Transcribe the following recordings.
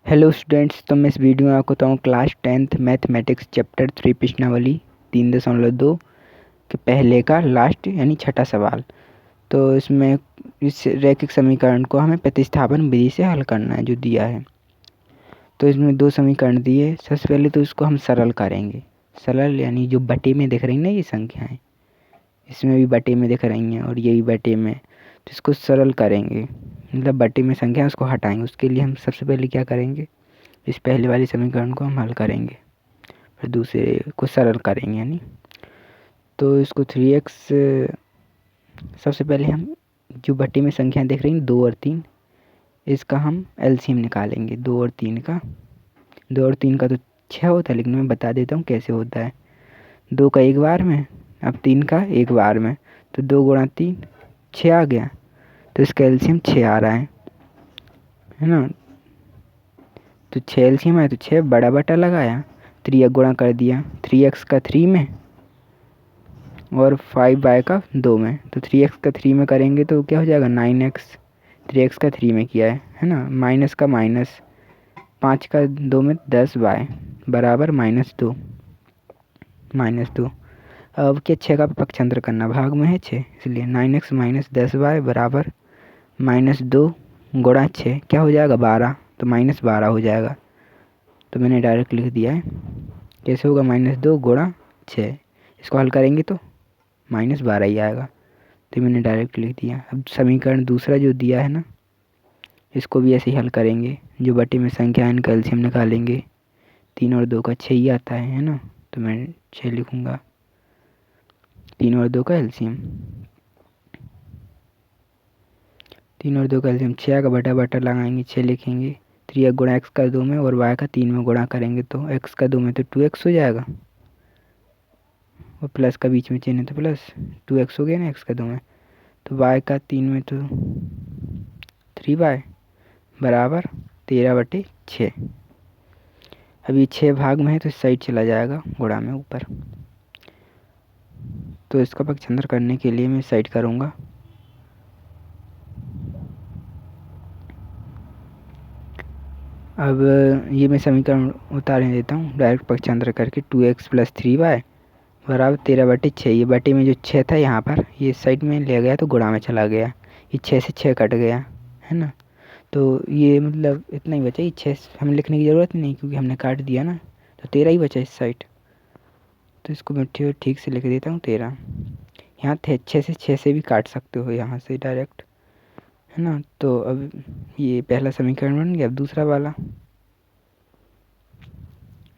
Hello students, तो मैं इस वीडियो में आपको बताऊँ क्लास 10th मैथमेटिक्स चैप्टर 3 प्रश्नावली 3.2 के पहले का लास्ट यानी छठा सवाल। तो इसमें इस रैखिक समीकरण को हमें प्रतिस्थापन विधि से हल करना है जो दिया है। तो इसमें दो समीकरण दिए। सबसे पहले तो इसको हम सरल करेंगे। सरल यानी जो बटे में दिख रही ना ये संख्याएँ, इसमें भी बटे में दिख रही हैं और ये भी बटे में, तो इसको सरल करेंगे। मतलब बटे में संख्या उसको हटाएंगे। उसके लिए हम सबसे पहले क्या करेंगे, इस पहले वाले समीकरण को हम हल करेंगे, फिर दूसरे को सरल करेंगे यानी। तो इसको 3x, सबसे पहले हम जो बटे में संख्या देख रही हैं 2 और 3, इसका हम एलसीएम निकालेंगे। 2 और 3 का, 2 और 3 का तो 6 होता है, लेकिन मैं बता देता हूँ कैसे होता है। 2 का एक बार में, अब 3 का एक बार में, तो 2 गुणा 3 6 आ गया। तो इसका एलसीएम 6 आ रहा है ना। तो 6 एलसीएम आया तो 6 बड़ा बटा लगाया, 3 गुणा कर दिया 3x का 3 में और 5y का 2 में। तो 3x का 3 में करेंगे तो क्या हो जाएगा 9x। 3x का 3 में किया है ना। माइनस का माइनस, 5 का 2 में 10y बराबर -2। अब क्या 6 का पक्षांतर करना, भाग में है 6, इसलिए 9x माइनस 10y बराबर -2 गुणा 6 क्या हो जाएगा 12, तो -12 हो जाएगा। तो मैंने डायरेक्ट लिख दिया है। कैसे होगा -2 गुणा 6, इसको हल करेंगे तो -12 ही आएगा। तो मैंने डायरेक्ट लिख दिया। अब समीकरण दूसरा जो दिया है ना, इसको भी ऐसे ही हल करेंगे। जो बटे में संख्या है इनका एलसीएम निकालेंगे। 3 और 2 का 6 ही आता है ना। तो मैं 6 लिखूँगा, 3 और 2 का एलसीएम। 3 और 2 का एलसीएम 6 का बटा बटा लगाएंगे, 6 लिखेंगे। 3 गुणा एक्स का 2 में और वाई का 3 में गुणा करेंगे तो एक्स का 2 में तो 2x हो जाएगा, और प्लस का बीच में चिन्ह है तो प्लस 2x हो गया ना एक्स का 2 में। तो y का 3 में तो 3y बराबर 13/6। अब ये 6 भाग में है तो इस साइड चला जाएगा गुणा में ऊपर। तो इसका पक्षांतर करने के लिए मैं इस साइड करूँगा। अब ये मैं समीकरण उतारने देता हूँ डायरेक्ट पक्षांतर करके। 2x + 3y बराबर 13/6। ये बटे में जो 6 था यहाँ पर, ये साइड में ले गया तो गुणा में चला गया। ये 6 से 6 कट गया है ना। तो ये मतलब इतना ही बचा। ये 6 हमें लिखने की ज़रूरत नहीं क्योंकि हमने काट दिया ना। तो 13 ही बचा इस साइड। तो इसको मैं ठीक से लिख देता हूँ 13। यहाँ थे 6 से भी काट सकते हो यहाँ से डायरेक्ट, है ना। तो अब ये पहला समीकरण बन गया। अब दूसरा वाला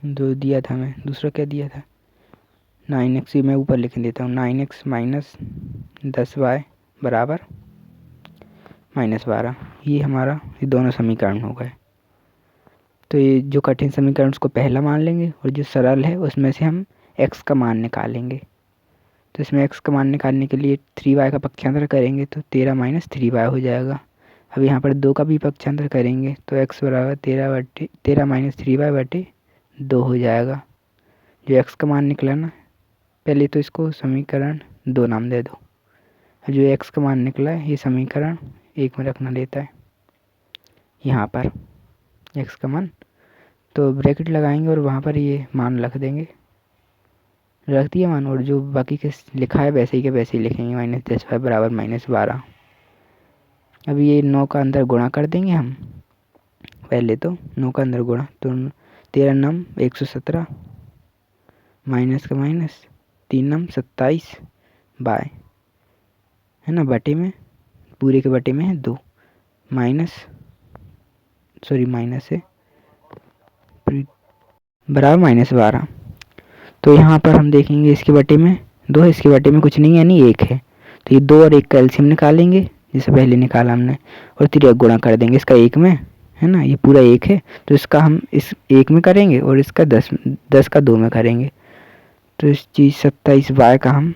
जो दिया था, मैं दूसरा क्या दिया था 9x, मैं ऊपर लिख देता हूँ। 9x माइनस 10y बराबर -12। ये हमारा ये दोनों समीकरण हो गए। तो ये जो कठिन समीकरण उसको पहला मान लेंगे और जो सरल है उसमें से हम x का मान निकालेंगे। तो इसमें x का मान निकालने के लिए 3y का पक्षांतर करेंगे तो 13 - 3y हो जाएगा। अब यहाँ पर 2 का भी पक्षांतर करेंगे तो x बराबर 13 - 3y/2 हो जाएगा। जो x का मान निकला ना, पहले तो इसको समीकरण 2 नाम दे दो। जो x का मान निकला है ये समीकरण 1 में रखना लेता है यहाँ पर x का मान। तो ब्रैकेट लगाएंगे और वहाँ पर ये मान रख देंगे, रख दिया मान। और जो बाकी के लिखा है वैसे ही के वैसे ही लिखेंगे। -10y बराबर -12। अब ये 9 का अंदर गुणा कर देंगे हम। पहले तो 9 का अंदर गुणा, तो 13 9 117 माइनस का माइनस 3 9 27 बाय, है ना, बटे में पूरे के बटे में है 2 माइनस है बराबर -12। तो यहाँ पर हम देखेंगे इसके बटे में 2 है, इसके बटे में कुछ नहीं है यानी 1 है। तो ये 2 और 1 का एलसीएम निकालेंगे जैसे पहले निकाला हमने, और 3 गुणा कर देंगे इसका 1 में, है ना। ये पूरा 1 है तो इसका हम इस 1 में करेंगे और इसका 10 का 2 में करेंगे। तो इस चीज़ 27y का हम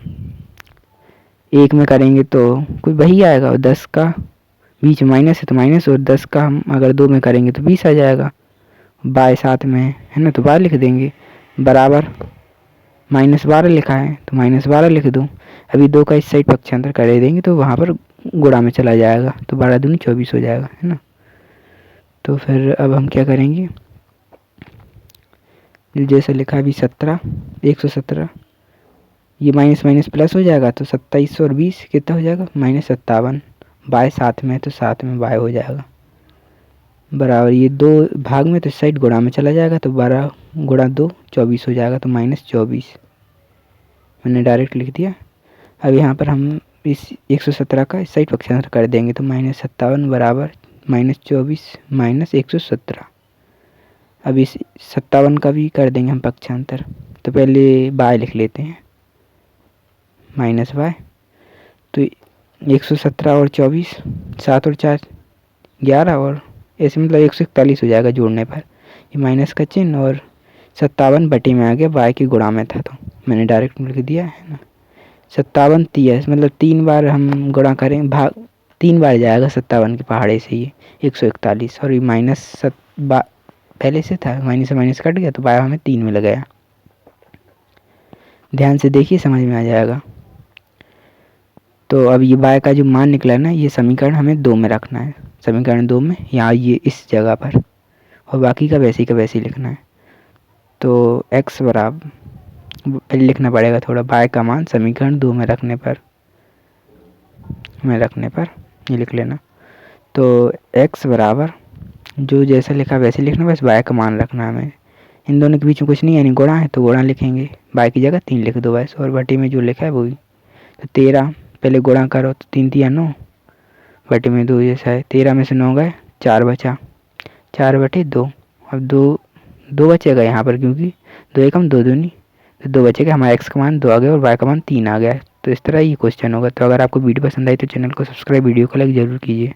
1 में करेंगे तो कोई वही आएगा, और 10 का बीच में माइनस है तो माइनस, और 10 का हम अगर 2 में करेंगे तो 20 आ जाएगा। बाय साथ में है ना, तो बाय लिख देंगे बराबर -12 लिखा है तो -12 लिख दूँ। अभी 2 का इस साइड पक्षांतर कर देंगे तो वहाँ पर गुणा में चला जाएगा, तो 12 दूनी 24 हो जाएगा, है ना। तो फिर अब हम क्या करेंगे, जैसे लिखा अभी 117, ये माइनस माइनस प्लस हो जाएगा तो 27 और 20 कितना हो जाएगा -57। बाय साथ में तो साथ में बाय हो जाएगा बराबर, ये 2 भाग में तो इस साइड गुणा में चला जाएगा तो 12 गुणा 2 24 हो जाएगा तो -24 मैंने डायरेक्ट लिख दिया। अब यहाँ पर हम इस 117 का इस साइड पक्षांतर कर देंगे तो -57 बराबर -24 -117। अब इस 57 का भी कर देंगे हम पक्षांतर, तो पहले बाय लिख लेते हैं -बाय, तो 117 और 24, 7 और 4 11 और ऐसे मतलब 141 हो जाएगा जोड़ने पर। ये माइनस का चिन्ह और 57 बटे में आ गया, बाय की गुणा में था तो मैंने डायरेक्ट लिख दिया है ना। 57 30 मतलब 3 बार हम गुणा करें, भाग 3 बार जाएगा 57 के पहाड़े से ये 141, और ये पहले से था माइनस से माइनस कट गया तो बाय हमें 3 मिल गया। ध्यान से देखिए समझ में आ जाएगा। तो अब ये बाय का जो मान निकला ना, ये समीकरण हमें 2 में रखना है, समीकरण 2 में यहाँ ये इस जगह पर, और बाकी का वैसे ही लिखना है। तो x बराबर पहले लिखना पड़ेगा थोड़ा, बाय का मान समीकरण 2 में रखने पर ये लिख लेना। तो x बराबर जो जैसा लिखा वैसे लिखना, बस बाय का मान रखना है हमें, इन दोनों के बीच में कुछ नहीं है, यानी गुणा है तो गुणा लिखेंगे, बाय की जगह 3 लिख दो बस, और बटे में जो लिखा है वही। तो 13 पहले गुणा करो तो 3 3 9, बटे में 2 जैसा है, 13 में से 9 गए, 4 बचा, 4 बटे 2, अब 2 बचेगा यहाँ पर, क्योंकि 2 एकम 2 दूनी, तो 2 बचेगा, हमारा x का मान 2 आ गया और y का मान 3 आ गया। तो इस तरह ये क्वेश्चन होगा। तो अगर आपको वीडियो पसंद आई तो चैनल को सब्सक्राइब, वीडियो को लाइक ज़रूर कीजिए।